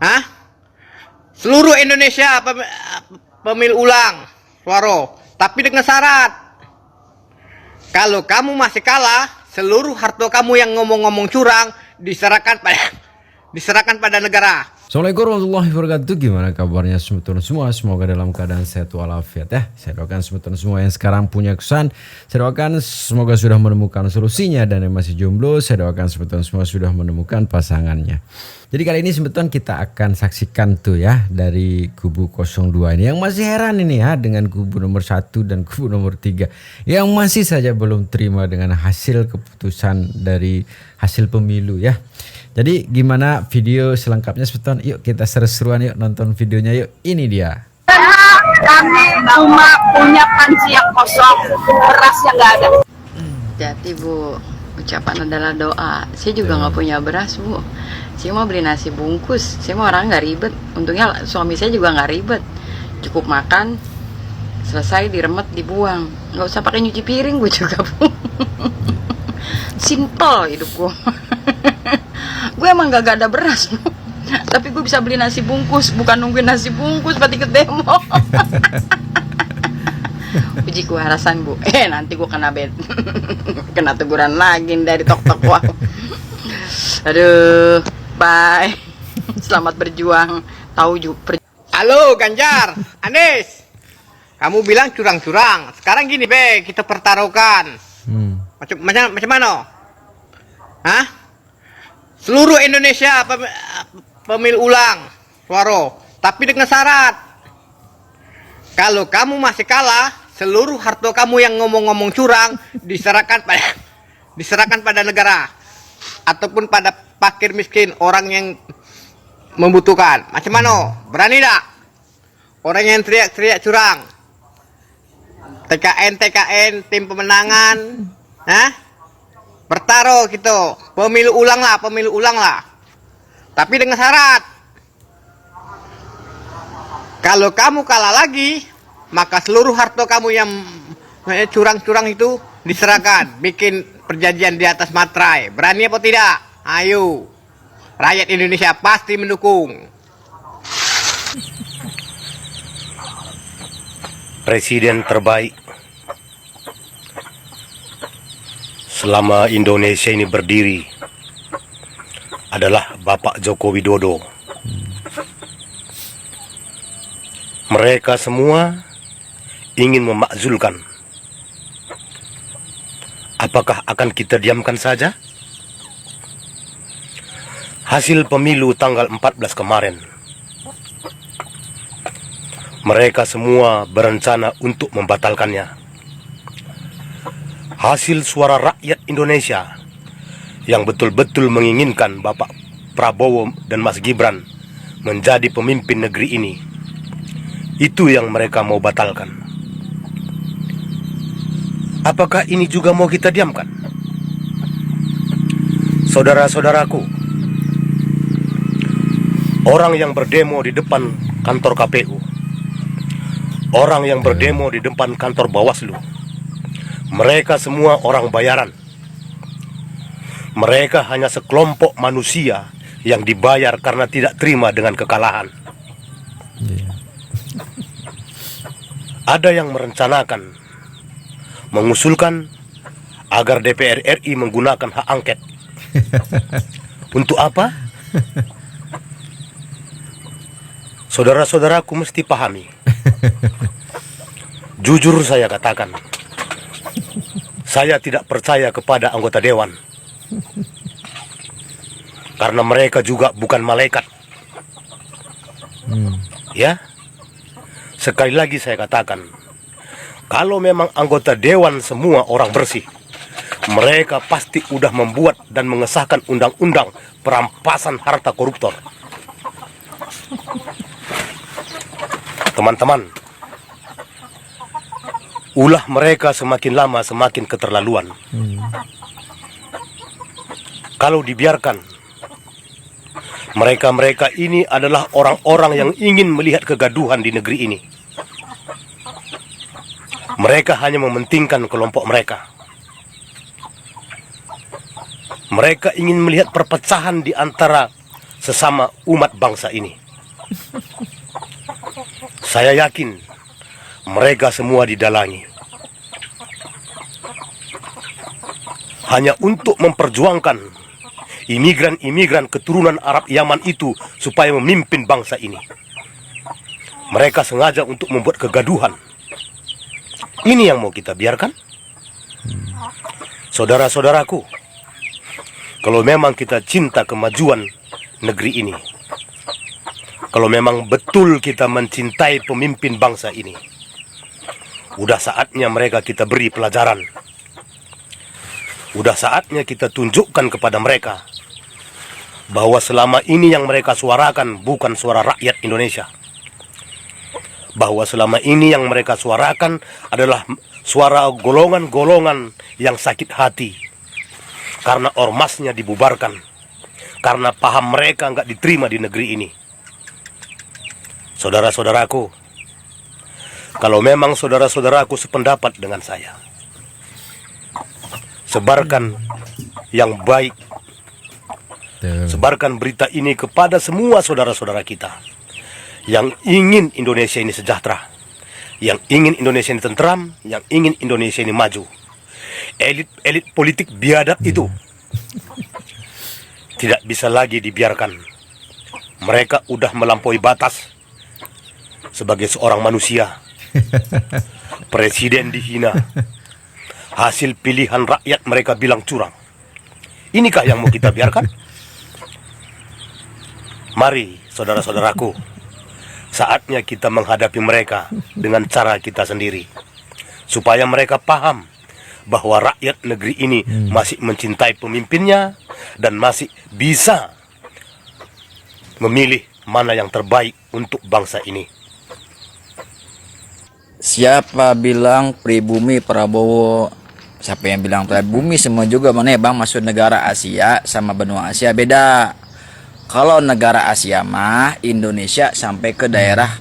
Hah? Seluruh Indonesia pemilu ulang suara, tapi dengan syarat kalau kamu masih kalah, seluruh harta kamu yang ngomong-ngomong curang diserahkan pada negara. Assalamualaikum warahmatullahi wabarakatuh. Gimana kabarnya teman-teman semua? Semoga dalam keadaan sehat walafiat ya. Saya doakan teman-teman semua yang sekarang punya kesan, saya doakan semoga sudah menemukan solusinya, dan yang masih jomblo saya doakan teman-teman semua sudah menemukan pasangannya. Jadi kali ini teman-teman kita akan saksikan tuh ya dari kubu 02 ini yang masih heran ini ya dengan kubu nomor 1 dan kubu nomor 3 yang masih saja belum terima dengan hasil keputusan dari hasil pemilu ya. Jadi gimana video selengkapnya sebetulnya? Yuk kita seru-seruan yuk nonton videonya yuk. Ini dia. Kami cuma punya panci yang kosong, berasnya nggak ada. Jadi Bu, ucapan adalah doa. Saya juga nggak punya beras Bu. Saya mau beli nasi bungkus. Saya mau orang nggak ribet. Untungnya suami saya juga nggak ribet. Cukup makan, selesai diremet dibuang. Nggak usah pakai nyuci piring gue juga Bu. Simple hidup gue. Gue emang gak ada beras Bu. Tapi gue bisa beli nasi bungkus. Bukan nungguin nasi bungkus berarti ke demo. Puji kewarasan Bu. Nanti gue kena kena teguran lagi dari tok-tok gua. Aduh, bye. Selamat berjuang. Halo Ganjar, Anies. Kamu bilang curang-curang. Sekarang gini be, kita pertaruhkan. Macam mana? Hah? Seluruh Indonesia pemilu ulang suara, tapi dengan syarat kalau kamu masih kalah, seluruh harta kamu yang ngomong-ngomong curang diserahkan pada negara ataupun pada fakir miskin, orang yang membutuhkan. Macam mana? Berani tak? Orang yang teriak-teriak curang, TKN tim pemenangan, hah? Bertaruh gitu, pemilu ulang lah. Tapi dengan syarat, kalau kamu kalah lagi, maka seluruh harta kamu yang curang-curang itu diserahkan. Bikin perjanjian di atas materai. Berani apa tidak? Ayo, rakyat Indonesia pasti mendukung. Presiden terbaik selama Indonesia ini berdiri adalah Bapak Joko Widodo. Mereka semua ingin memakzulkan. Apakah akan kita diamkan saja? Hasil pemilu tanggal 14 kemarin, mereka semua berencana untuk membatalkannya. Hasil suara rakyat Indonesia yang betul-betul menginginkan Bapak Prabowo dan Mas Gibran menjadi pemimpin negeri ini, itu yang mereka mau batalkan. Apakah ini juga mau kita diamkan? Saudara-saudaraku, orang yang berdemo di depan kantor KPU, orang yang berdemo di depan kantor Bawaslu, mereka semua orang bayaran. Mereka hanya sekelompok manusia yang dibayar karena tidak terima dengan kekalahan. Ada yang merencanakan, mengusulkan agar DPR RI menggunakan hak angket. Untuk apa? Saudara-saudaraku mesti pahami. Jujur saya katakan, saya tidak percaya kepada anggota dewan. Karena mereka juga bukan malaikat. Ya, sekali lagi saya katakan, kalau memang anggota dewan semua orang bersih, mereka pasti udah membuat dan mengesahkan undang-undang perampasan harta koruptor. Teman-teman, ulah mereka semakin lama semakin keterlaluan. Kalau dibiarkan, mereka-mereka ini adalah orang-orang yang ingin melihat kegaduhan di negeri ini. Mereka hanya mementingkan kelompok mereka. Mereka ingin melihat perpecahan di antara sesama umat bangsa ini. Saya yakin mereka semua didalangi hanya untuk memperjuangkan imigran-imigran keturunan Arab Yaman itu supaya memimpin bangsa ini. Mereka sengaja untuk membuat kegaduhan. Ini yang mau kita biarkan? Saudara-saudaraku, kalau memang kita cinta kemajuan negeri ini, kalau memang betul kita mencintai pemimpin bangsa ini, udah saatnya mereka kita beri pelajaran. Udah saatnya kita tunjukkan kepada mereka bahwa selama ini yang mereka suarakan bukan suara rakyat Indonesia. Bahwa selama ini yang mereka suarakan adalah suara golongan-golongan yang sakit hati karena ormasnya dibubarkan, karena paham mereka nggak diterima di negeri ini. Saudara-saudaraku, kalau memang saudara-saudaraku sependapat dengan saya, sebarkan yang baik, sebarkan berita ini kepada semua saudara-saudara kita yang ingin Indonesia ini sejahtera, yang ingin Indonesia ini tentram, yang ingin Indonesia ini maju. Elit-elit politik biadab itu tidak bisa lagi dibiarkan. Mereka udah melampaui batas sebagai seorang manusia. Presiden dihina, hasil pilihan rakyat mereka bilang curang. Inikah yang mau kita biarkan? Mari saudara-saudaraku, saatnya kita menghadapi mereka dengan cara kita sendiri, supaya mereka paham bahwa rakyat negeri ini masih mencintai pemimpinnya dan masih bisa memilih mana yang terbaik untuk bangsa ini. Siapa bilang pribumi Prabowo? Siapa yang bilang pribumi? Semua juga mana ya bang, maksud negara Asia sama benua Asia beda. Kalau negara Asia mah Indonesia sampai ke daerah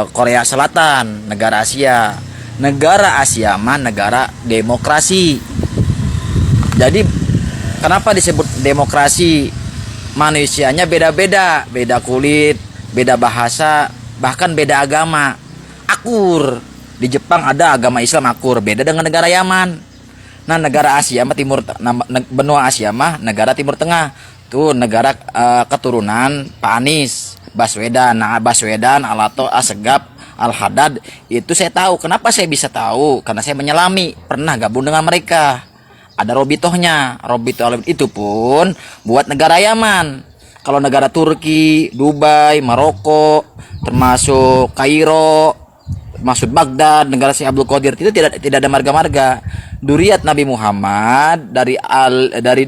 Korea Selatan, negara Asia. Negara Asia mah negara demokrasi. Jadi kenapa disebut demokrasi? Manusianya beda-beda, beda kulit, beda bahasa, bahkan beda agama. Akur. Di Jepang ada agama Islam akur, beda dengan negara Yaman. Nah, negara Asia mah benua Asia mah negara Timur Tengah. Tuh negara keturunan Pak Anies Baswedan. Nah, Baswedan, Alato, Assegaf, Al-Haddad itu saya tahu. Kenapa saya bisa tahu? Karena saya menyelami, pernah gabung dengan mereka. Ada Robitohnya. Robitoh itu pun buat negara Yaman. Kalau negara Turki, Dubai, Maroko, termasuk Kairo, maksud Baghdad, negara Syekh Abdul Qadir itu tidak ada marga-marga. Duriat Nabi Muhammad dari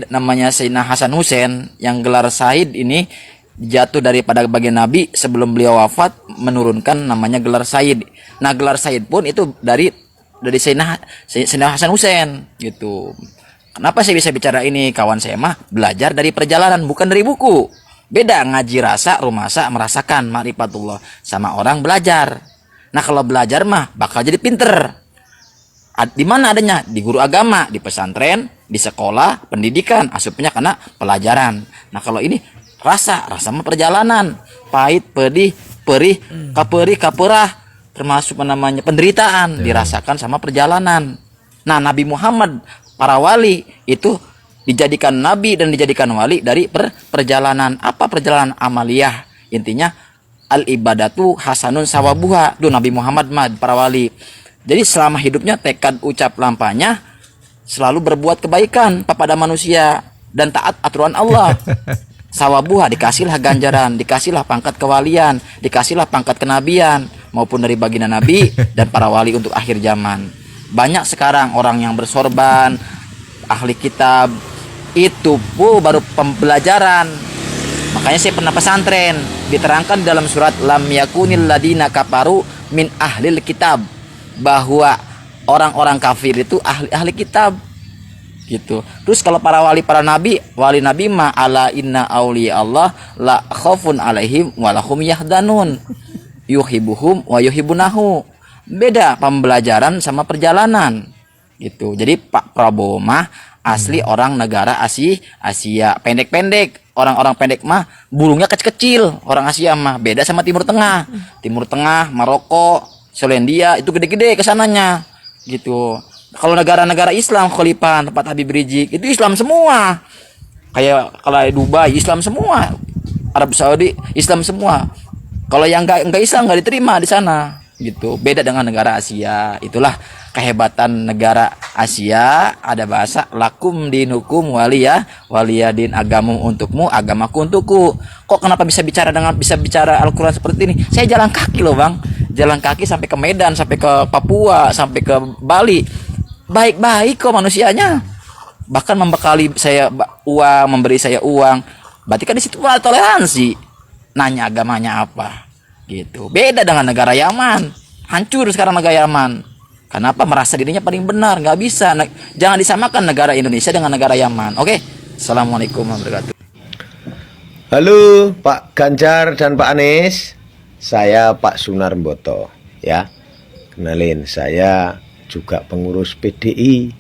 namanya Sayyidina Hasan Hussein yang gelar Said ini jatuh daripada bagian Nabi sebelum beliau wafat menurunkan namanya gelar Said. Nah, gelar Said pun itu dari Sayyidina Hasan Hussein gitu. Kenapa saya bisa bicara ini? Kawan saya mah belajar dari perjalanan bukan dari buku. Beda ngaji rasa, rumasa merasakan ma'rifatullah sama orang belajar. Nah, kalau belajar mah bakal jadi pinter. Di mana adanya? Di guru agama, di pesantren, di sekolah, pendidikan, asupnya karena pelajaran. Nah, kalau ini rasa mah perjalanan, pahit, pedih, perih, kaperah, termasuk namanya penderitaan dirasakan sama perjalanan. Nah, Nabi Muhammad, para wali itu dijadikan nabi dan dijadikan wali dari perjalanan. Apa perjalanan amaliyah? Intinya al ibadatu hasanun sawabuha. Duh, Nabi Muhammad mah para wali. Jadi selama hidupnya tekad ucap lampanya selalu berbuat kebaikan kepada manusia dan taat aturan Allah. Sawabuha, dikasihlah ganjaran, dikasihlah pangkat kewalian, dikasihlah pangkat kenabian maupun dari baginda Nabi dan para wali untuk akhir zaman. Banyak sekarang orang yang bersorban, ahli kitab, itu pun baru pembelajaran. Makanya saya pernah pesantren, diterangkan dalam surat lam yakunil ladina kafaru min ahlil kitab, bahwa orang-orang kafir itu ahli kitab gitu. Terus kalau para wali wali nabi ma ala inna auliya Allah la khaufun alaihim walahum yahdanun yuhibuhum wa yuhibunahu. Beda pembelajaran sama perjalanan gitu. Jadi Pak Prabowo mah asli orang negara Asia pendek-pendek. Orang-orang pendek mah burungnya kecil-kecil. Orang Asia mah beda sama Timur Tengah. Timur Tengah, Maroko, Selandia itu gede-gede kesananya gitu. Kalau negara-negara Islam, Khalifah, tempat Habib Rizik itu Islam semua. Kayak kalau Dubai Islam semua, Arab Saudi Islam semua. Kalau yang nggak Islam nggak diterima di sana gitu. Beda dengan negara Asia. Itulah kehebatan negara Asia. Ada bahasa lakum dinukum waliyadin, agamamu untukmu, agamaku untukku. Kok kenapa bisa bicara Al-Quran seperti ini? Saya jalan kaki loh bang, jalan kaki sampai ke Medan, sampai ke Papua, sampai ke Bali. Baik-baik kok manusianya. Bahkan membekali saya uang, memberi saya uang. Berarti kan di situ ada toleransi. Nanya agamanya apa gitu. Beda dengan negara Yaman. Hancur sekarang negara Yaman. Kenapa? Merasa dirinya paling benar. Nggak bisa. Jangan disamakan negara Indonesia dengan negara Yaman. Oke. Assalamualaikum warahmatullahi wabarakatuh. Halo Pak Ganjar dan Pak Anies. Saya Pak Sunarmboto ya. Kenalin, saya juga pengurus PDI.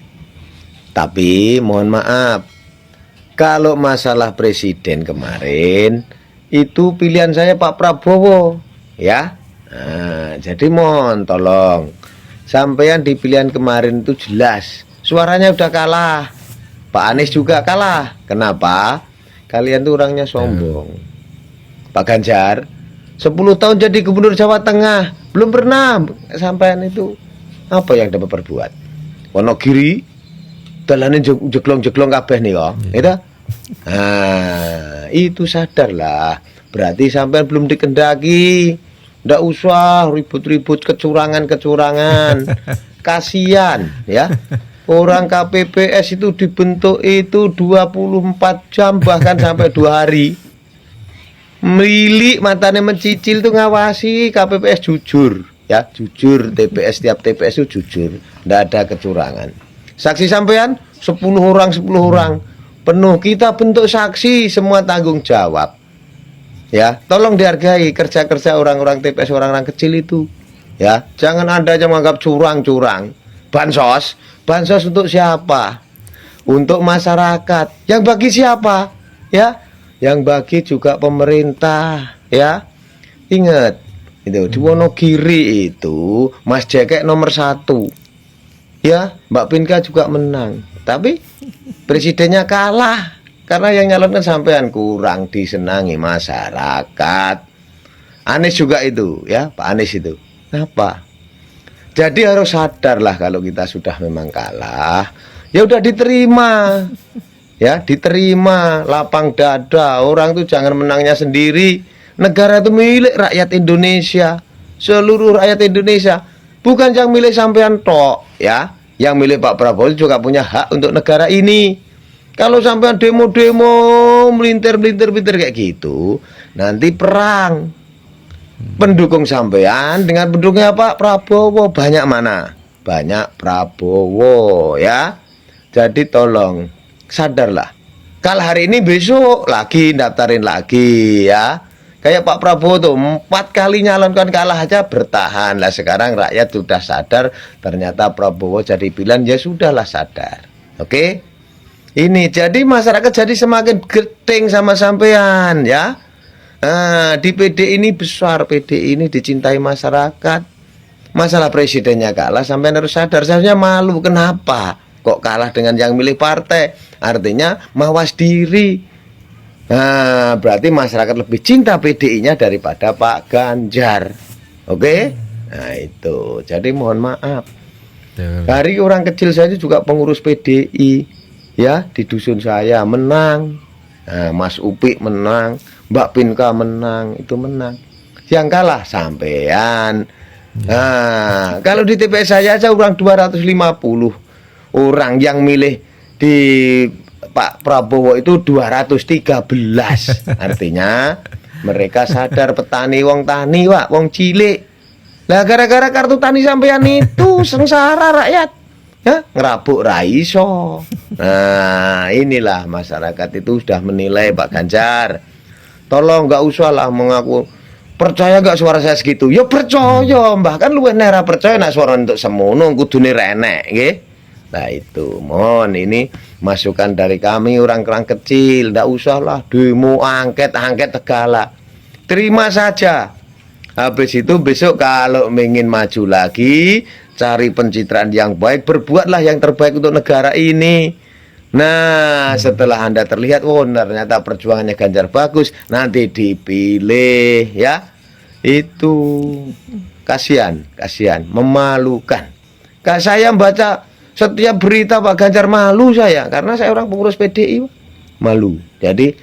Tapi mohon maaf, kalau masalah presiden kemarin itu pilihan saya Pak Prabowo ya. Nah, jadi mohon tolong sampean di pilihan kemarin itu jelas suaranya udah kalah. Pak Anies juga kalah. Kenapa? Kalian tuh orangnya sombong. Pak Ganjar 10 tahun jadi gubernur Jawa Tengah, belum pernah sampean itu apa yang dapat perbuat. Wonogiri dalane jeglong-jeglong kabeh nih kok. Itu. Nah, itu sadarlah. Berarti sampean belum dikendaki. Ndak usah ribut-ribut kecurangan-kecurangan. Kasihan ya. Orang KPPS itu dibentuk itu 24 jam bahkan sampai 2 hari. Milik matanya mencicil tuh ngawasi KPPS jujur ya, jujur. TPS tiap TPS itu jujur, ndak ada kecurangan. Saksi sampean 10 orang penuh, kita bentuk saksi semua tanggung jawab ya. Tolong dihargai kerja-kerja orang-orang TPS, orang-orang kecil itu ya. Jangan Anda yang menganggap curang-curang. Bansos untuk siapa? Untuk masyarakat. Yang bagi siapa? Ya, yang bagi juga pemerintah ya. Ingat itu di Wonogiri itu Mas Jekek nomor 1 ya, Mbak Pinka juga menang, tapi presidennya kalah karena yang nyalonkan sampean kurang disenangi masyarakat. Anies juga itu ya, Pak Anies itu apa? Jadi harus sadarlah kalau kita sudah memang kalah, ya udah diterima. Ya, diterima, lapang dada. Orang tuh jangan menangnya sendiri. Negara itu milik rakyat Indonesia, seluruh rakyat Indonesia. Bukan yang milik sampean tok, ya. Yang milik Pak Prabowo juga punya hak untuk negara ini. Kalau sampean demo-demo melintir-melintir kayak gitu, nanti perang. Pendukung sampean dengan pendukungnya Pak Prabowo banyak mana? Banyak Prabowo ya. Jadi tolong sadarlah. Kalah hari ini besok lagi daftarin lagi ya. Kayak Pak Prabowo tuh 4 kali nyalonkan kalah aja bertahan. Lah sekarang rakyat sudah sadar ternyata Prabowo jadi pilihan, ya sudahlah sadar. Oke? Ini jadi masyarakat jadi semakin gedeng sama sampean ya. Nah, di PD ini besar, PD ini dicintai masyarakat. Masalah presidennya kalah, sampean harus sadar. Seharusnya malu, kenapa kok kalah dengan yang milih partai? Artinya mawas diri. Nah, berarti masyarakat lebih cinta PDI-nya daripada Pak Ganjar. Oke? Nah, itu. Jadi mohon maaf. Dari orang kecil saya juga pengurus PDI. Ya, di dusun saya menang. Nah, Mas Upik menang, Mbak Pinka menang, itu menang. Yang kalah sampean. Nah, kalau di TPS saya aja orang 250 orang yang milih di Pak Prabowo itu 213. Artinya mereka sadar petani wong tani, Wak, wong cilik. Lah gara-gara kartu tani sampean itu sengsara rakyat. Ya, ngerabuk raiso. Nah, inilah masyarakat itu sudah menilai Pak Ganjar. Tolong nggak usah lah mengaku percaya gak suara saya segitu. Ya percaya, bahkan lu nera percaya nak suara untuk semono kudune renek, nggih. Nah itu, mohon ini masukan dari kami orang-orang kecil. Nggak usahlah demo, angket segala. Terima saja. Habis itu besok kalau ingin maju lagi, cari pencitraan yang baik, berbuatlah yang terbaik untuk negara ini. Nah, setelah Anda terlihat, oh ternyata perjuangannya Ganjar bagus, nanti dipilih ya. Itu kasihan, memalukan. Kak saya baca setiap berita Pak Ganjar malu saya, karena saya orang pengurus PDI, malu. Jadi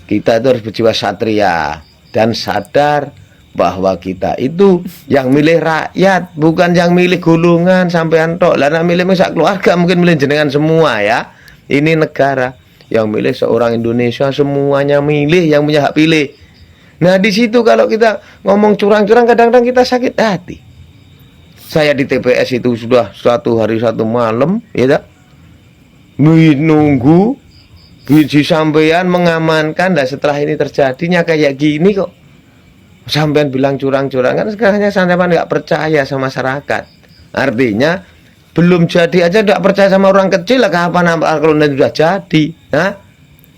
kita itu harus berjiwa satria dan sadar bahwa kita itu yang milih rakyat, bukan yang milih golongan sampean tok. Lah milih sak keluarga mungkin milih jenengan semua ya. Ini negara yang milih seorang Indonesia, semuanya milih yang punya hak pilih. Nah di situ kalau kita ngomong curang-curang kadang-kadang kita sakit hati. Saya di TPS itu sudah 1 hari 1 malam, ya tak? Menunggu biji sampean mengamankan, dan setelah ini terjadinya kayak gini kok. Sampean bilang curang-curang, kan sekarangnya sampean nggak percaya sama masyarakat. Artinya belum jadi aja nggak percaya sama orang kecil lah, kapan kalau nanti sudah jadi? Hah?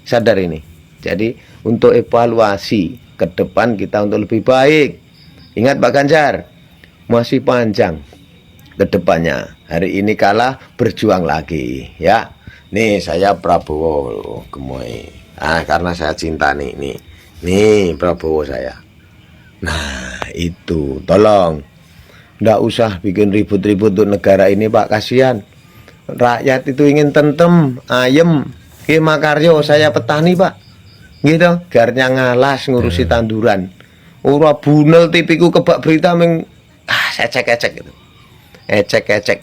Sadar ini. Jadi untuk evaluasi ke depan kita untuk lebih baik. Ingat Pak Ganjar, masih panjang ke depannya. Hari ini kalah, berjuang lagi ya. Nih saya Prabowo gemoy. Karena saya cinta nih Prabowo saya. Nah itu tolong nggak usah bikin ribut-ribut untuk negara ini Pak, kasihan. Rakyat itu ingin tentrem, ayem. Makaryo saya petani Pak, gitu. Garnya ngalas ngurusi tanduran. Ora bunel tipiku kebak berita ecek-ecek gitu. Ecek-ecek.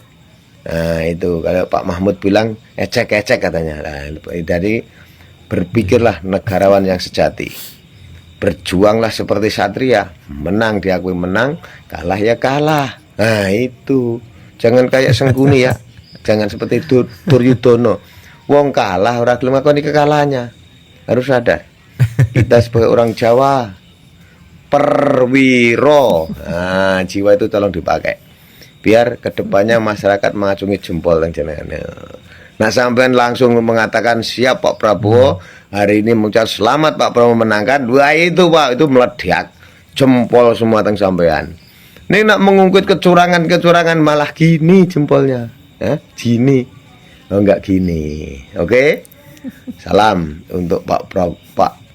Nah itu kalau Pak Mahmud bilang ecek-ecek katanya. Nah, dari berpikirlah negarawan yang sejati. Berjuanglah seperti satria. Menang diakui menang, kalah ya kalah. Nah itu. Jangan kayak Sengkuni ya. Jangan seperti Duryudono. Wong kalah ora gelem ngakoni kekalahannya. Harus sadar. Kita sebagai orang Jawa perwiro. Nah, jiwa itu tolong dipakai. Biar kedepannya masyarakat mengacungi jempol yang jenengan. Nah, sampean langsung mengatakan siap Pak Prabowo. Hari ini mengucap selamat Pak Prabowo menangkan. Wah itu Pak, itu meledak. Jempol semua teng sampean. Ini nak mengungkit kecurangan malah gini jempolnya. Gini. Oh enggak gini. Oke. Salam untuk Pak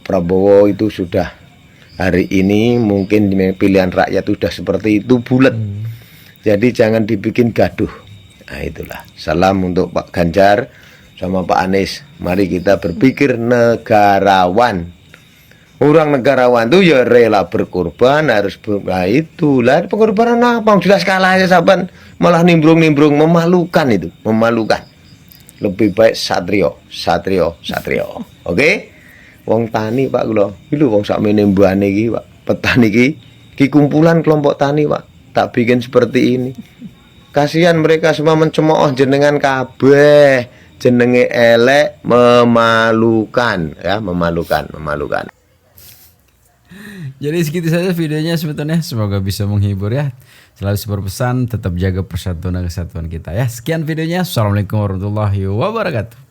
Prabowo itu sudah hari ini mungkin pilihan rakyat sudah seperti itu bulat. Jadi jangan dibikin gaduh. Nah itulah. Salam untuk Pak Ganjar sama Pak Anies. Mari kita berpikir negarawan. Orang negarawan itu ya rela berkorban, harus nah itulah pengorbanan apa? Jelas kalah aja saban, malah nimbrung-nimbrung, memalukan itu, memalukan. Lebih baik satrio. Oke? Wong tani Pak kula. Iki lho wong sakmene mbane iki Pak. Petani iki kumpulan kelompok tani Pak. Tak bikin seperti ini. Kasihan mereka semua mencemooh jenengan kabeh. Jenenge elek, memalukan ya, memalukan. Jadi segitu saja videonya sebetulnya. Semoga bisa menghibur ya. Selalu berpesan tetap jaga persatuan dan kesatuan kita ya. Sekian videonya. Assalamualaikum warahmatullahi wabarakatuh.